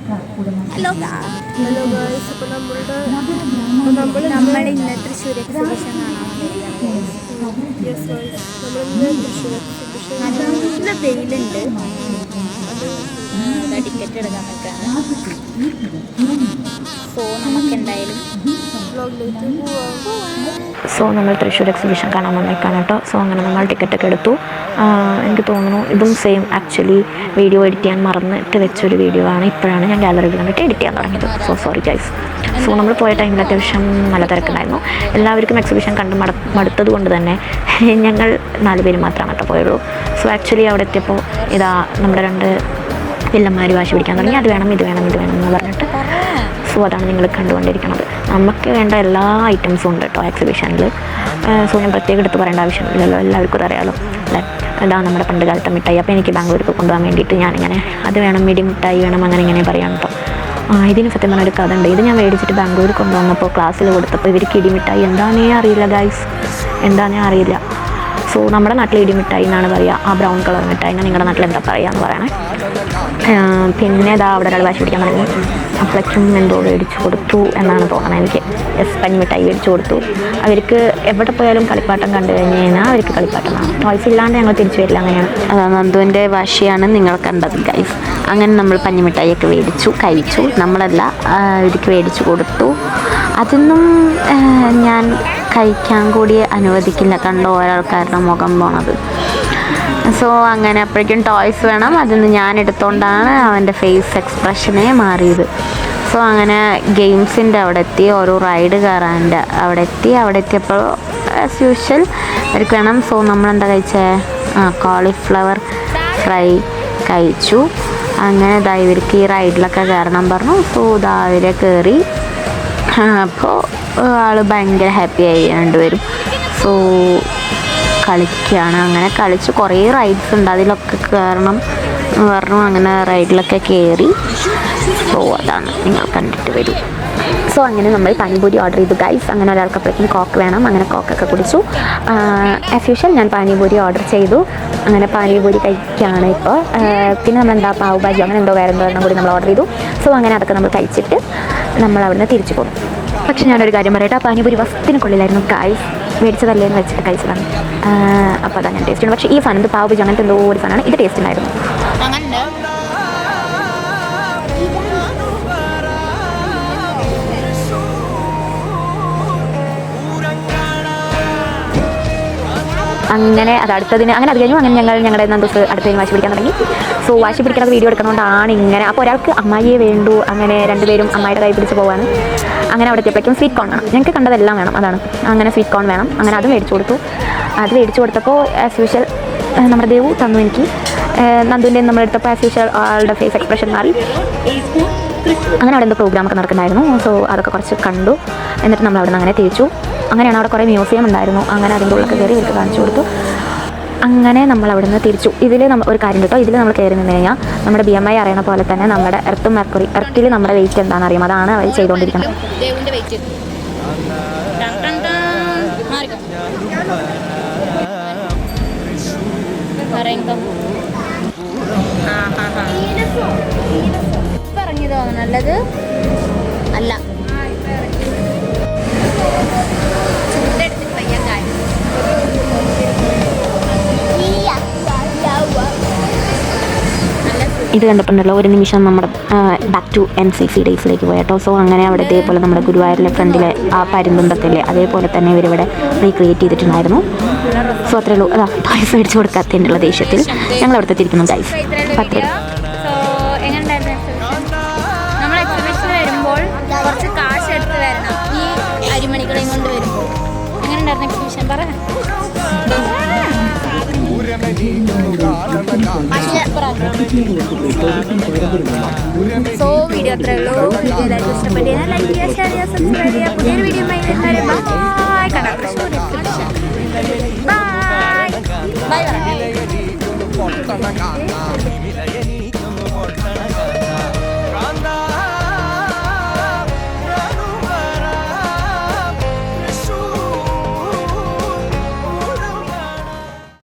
Hello hello guys. അപ്പോൾ നമ്മൾ ഇന്ന് തൃശ്ശൂർ എക്സിബിഷൻ നല്ല വെയിലുണ്ട്. ടിക്കറ്റ് എടുക്കാൻ നിൽക്കുകയാണ്. സോ നമുക്ക് എന്തായാലും നമ്മൾ തൃശ്ശൂർ എക്സിബിഷൻ കാണാൻ വന്നേക്കാണ് കേട്ടോ. സോ അങ്ങനെ നമ്മൾ ടിക്കറ്റൊക്കെ എടുത്തു. എനിക്ക് തോന്നുന്നു ഇതും സെയിം ആക്ച്വലി വീഡിയോ എഡിറ്റ് ചെയ്യാൻ മറന്നിട്ട് വെച്ചൊരു വീഡിയോ ആണ്. ഇപ്പോഴാണ് ഞാൻ ഗാലറിയിൽ കണ്ടിട്ട് എഡിറ്റ് ചെയ്യാൻ തുടങ്ങിയത്. So sorry guys. സോ നമ്മൾ പോയ ടൈമിൽ അത്യാവശ്യം നല്ല തിരക്കുണ്ടായിരുന്നു. എല്ലാവർക്കും എക്സിബിഷൻ കണ്ട് മടുത്തത് കൊണ്ട് തന്നെ ഞങ്ങൾ 4 പേര് മാത്രമാണ് കേട്ടോ പോയുള്ളൂ. സോ ആക്ച്വലി അവിടെ എത്തിയപ്പോൾ ഇതാ നമ്മുടെ 2 വില്ലന്മാർ വാശി പിടിക്കാൻ തുടങ്ങി. അത് വേണം ഇത് വേണം ഇത് വേണം എന്ന് പറഞ്ഞിട്ട്. സോ അതാണ് നിങ്ങൾ കണ്ടുകൊണ്ടിരിക്കുന്നത്. നമുക്ക് വേണ്ട എല്ലാ ഐറ്റംസും ഉണ്ട് കേട്ടോ എക്സിബിഷനിൽ. സോ ഞാൻ പ്രത്യേകം എടുത്ത് പറയേണ്ട ആവശ്യമില്ലല്ലോ, എല്ലാവർക്കും അറിയാമല്ലോ അല്ലേ. ഇതാണ് നമ്മുടെ പണ്ട് കാലത്തെ മിഠായി. അപ്പോൾ എനിക്ക് ബാംഗ്ലൂർക്ക് കൊണ്ടുപോകാൻ വേണ്ടിയിട്ട് ഞാനിങ്ങനെ അത് വേണം മിടി മിഠായി വേണം അങ്ങനെ ഇങ്ങനെ പറയാം കേട്ടോ. ഇതിന് സത്യം പറഞ്ഞൊരു കഥ ഉണ്ട്. ഇത് ഞാൻ മേടിച്ചിട്ട് ബാംഗ്ലൂർ കൊണ്ടുവന്നപ്പോൾ ക്ലാസ്സിൽ കൊടുത്തപ്പോൾ ഇവർക്ക് ഇടിമിഠായി എന്താണേ അറിയില്ല ഗൈസ്, എന്താണേ അറിയില്ല. സോ നമ്മുടെ നാട്ടിൽ ഇടിമിഠായി എന്നാണ് പറയുക. ആ ബ്രൗൺ കളർ മിഠായി നിങ്ങളുടെ നാട്ടിൽ എന്താ പറയുക എന്ന് പറയണേ. പിന്നെ ഇതാ അവിടെ ഒരാൾ വാശി പിടിക്കാൻ തുടങ്ങി. അപ്പോഴേക്കും എന്തോ മേടിച്ചു കൊടുത്തു എന്നാണ് തോന്നണത് എനിക്ക്. പഞ്ഞിമിഠായി മേടിച്ചു കൊടുത്തു. അവർക്ക് എവിടെ പോയാലും കളിപ്പാട്ടം കണ്ടു കഴിഞ്ഞ് കഴിഞ്ഞാൽ അവർക്ക് കളിപ്പാട്ടമാണ്. ടോയ്സ് ഇല്ലാണ്ട് ഞങ്ങൾ തിരിച്ചു വരില്ല, അങ്ങനെയാണ്. നന്ദുവിൻ്റെ വാശിയാണ് നിങ്ങൾ കണ്ടത് ഗൈസ്. അങ്ങനെ നമ്മൾ പഞ്ഞിമിഠായിയൊക്കെ മേടിച്ചു കഴിച്ചു. നമ്മളല്ല അവർക്ക് മേടിച്ചു കൊടുത്തു. അതൊന്നും ഞാൻ കഴിക്കാൻ കൂടി അനുവദിക്കില്ല, കണ്ടോ ഒരാൾക്കാരുടെ മുഖം പോണത്. സോ അങ്ങനെ അപ്പോഴേക്കും ടോയ്സ് വേണം, അതിന് ഞാൻ എടുത്തുകൊണ്ടാണ് അവൻ്റെ ഫേസ് എക്സ്പ്രഷനേ മാറിയത്. സോ അങ്ങനെ ഗെയിംസിൻ്റെ അവിടെ എത്തി, ഓരോ റൈഡ് കയറാൻ്റെ അവിടെ എത്തിയപ്പോൾ ആസ് യൂഷ്വൽ അവർക്ക് വേണം. സോ നമ്മളെന്താ കഴിച്ചത്? കോളിഫ്ലവർ ഫ്രൈ കഴിച്ചു. അങ്ങനെ ഇതാ ഇവർക്ക് ഈ റൈഡിലൊക്കെ കയറണം പറഞ്ഞു. സോ ഇതാ അവരെ കയറി. അപ്പോൾ ആൾ ഭയങ്കര ഹാപ്പിയായി രണ്ടുപേരും. സോ കളിക്കുകയാണ്. അങ്ങനെ കളിച്ച് കുറേ റൈഡ്സ് ഉണ്ട്, അതിലൊക്കെ കയറണം പറഞ്ഞു. അങ്ങനെ റൈഡിലൊക്കെ കയറി. സോ അതാണ് നിങ്ങൾ കണ്ടിട്ട് വരും. സോ അങ്ങനെ നമ്മൾ പാനിപൂരി ഓർഡർ ചെയ്തു ഗൈസ്. അങ്ങനെ ഒരാൾക്ക് അപ്പോഴേക്കും കോക്ക് വേണം, അങ്ങനെ കോക്കൊക്കെ കുടിച്ചു. ആസ് യൂഷ്വൽ ഞാൻ പാനിപൂരി ഓർഡർ ചെയ്തു. അങ്ങനെ പാനിപൂരി കഴിക്കുകയാണ് ഇപ്പോൾ. പിന്നെ നമ്മളെന്താ പാവ് ഭാജി അങ്ങനെ വേറെ എന്തോ കൂടി നമ്മൾ ഓർഡർ ചെയ്തു. സോ അങ്ങനെ അതൊക്കെ നമ്മൾ കഴിച്ചിട്ട് നമ്മൾ അവിടുന്ന് തിരിച്ചു പോകും. പക്ഷെ ഞാനൊരു കാര്യം പറയട്ടെ, പാനിപൂരി വസ്തിന് കൊള്ളിലായിരുന്നു ഗൈസ്. മേടിച്ചതല്ലേന്ന് വെച്ചിട്ട് കഴിച്ചതാണ്. അപ്പോൾ അതങ്ങനെ ടേസ്റ്റ് ഉണ്ട്. പക്ഷേ ഈ സാധനം ഇത് പാവ് ഭാജി അങ്ങനത്തെ എന്തോ ഒരു സാധനമാണ്. ഇത് ടേസ്റ്റ് ഉണ്ടായിരുന്നു. അങ്ങനെ അത് അടുത്തതിന് അങ്ങനെ അത് കഴിഞ്ഞു. അങ്ങനെ ഞങ്ങളുടെ ദിവസം അടുത്തതിന് വാശി പിടിക്കാൻ തുടങ്ങി. സോ വാശി പിടിക്കുന്നത് വീഡിയോ എടുക്കുന്നതുകൊണ്ടാണ് ഇങ്ങനെ. അപ്പോൾ ഒരാൾക്ക് അമ്മായിയെ വേണ്ടു, അങ്ങനെ 2 പേരും അമ്മായിയുടെ കൈ പിടിച്ച് പോവാണ്. അങ്ങനെ അവിടെ എത്തിയപ്പോഴേക്കും സ്വീറ്റ് കോൺ വേണം. ഞങ്ങൾക്ക് കണ്ടതെല്ലാം വേണം, അതാണ്. അങ്ങനെ സ്വീറ്റ് കോൺ വേണം. അങ്ങനെ അത് മേടിച്ചു കൊടുത്തു. അത് മേടിച്ചു കൊടുത്തപ്പോൾ ആസ് യൂഷ്വൽ നമ്മുടെ ദേവു തന്നു എനിക്ക്. നന്ദുവിൻ്റെ നമ്മളെടുത്തപ്പോൾ ആസ് യൂഷ്വൽ ആളുടെ ഫേസ് എക്സ്പ്രഷൻ മാറി. അങ്ങനെ അവിടെ എന്തോ പ്രോഗ്രാമൊക്കെ നടക്കുന്നുണ്ടായിരുന്നു. സോ അതൊക്കെ കുറച്ച് കണ്ടു. എന്നിട്ട് നമ്മൾ അവിടെ നിന്ന് അങ്ങനെ തിരിച്ചു. അങ്ങനെയാണ് അവിടെ കുറേ മ്യൂസിയം ഉണ്ടായിരുന്നു. അങ്ങനെ അതിൻ്റെ ഉള്ളൊക്കെ കയറി ഇവർക്ക് കാണിച്ചു കൊടുത്തു. അങ്ങനെ നമ്മൾ അവിടെ നിന്ന് തിരിച്ചു. ഇതിൽ ഒരു കാര്യം കേട്ടോ, ഇതിൽ നമ്മൾ കയറി നിന്ന് കഴിഞ്ഞാൽ നമ്മുടെ BMI അറിയണ പോലെ തന്നെ നമ്മുടെ എർത്തും മെർക്കുറി, എർത്തിൽ നമ്മുടെ വെയിറ്റ് എന്താണെന്ന് അറിയാം. അതാണ് അവർ ചെയ്തുകൊണ്ടിരിക്കുന്നത്. പറഞ്ഞതോ നല്ലത് അല്ല. ഇത് കണ്ടപ്പോണ്ടല്ലോ ഒരു നിമിഷം നമ്മുടെ ബാക്ക് ടു NCC ഡേയ്സിലേക്ക് പോയിട്ടോ. സോ അങ്ങനെ അവിടെ ഇതേപോലെ നമ്മുടെ ഗുരുവായൂരിലെ ഫ്രണ്ടിലെ ആ പരുന്തുണ്ടത്തില്ലേ അതേപോലെ തന്നെ ഇവരിവിടെ റീക്രിയേറ്റ് ചെയ്തിട്ടുണ്ടായിരുന്നു. സോ അത്രേ ഉള്ളൂ. അതാ ടോയ്സ് മേടിച്ച് കൊടുക്കാത്തതിനുള്ള ദേഷ്യത്തിൽ ഞങ്ങൾ അവിടുത്തെ തിരിക്കുന്നു ഗൈസ്. അത്രേ നമ്മൾ എക്സിബിഷൻ വരുമ്പോൾ കുറച്ച് കാശ് എടുത്ത് വരണം. ഈ അരിമണികളെയും കൊണ്ട് വരുമ്പോൾ എങ്ങനെ ഉണ്ടായിരുന്നു എക്സിബിഷൻ? പറയാം. സോ വീഡിയോ അത്രേ ഉള്ളൂ. വീഡിയോ എല്ലാവർക്കും ഇഷ്ടപ്പെട്ടാൽ ലൈക്ക് ചെയ്യുക, ഷെയർ ചെയ്യുക, സബ്സ്ക്രൈബ് ചെയ്യുക. പുതിയൊരു വീഡിയോ ബൈ ബൈ.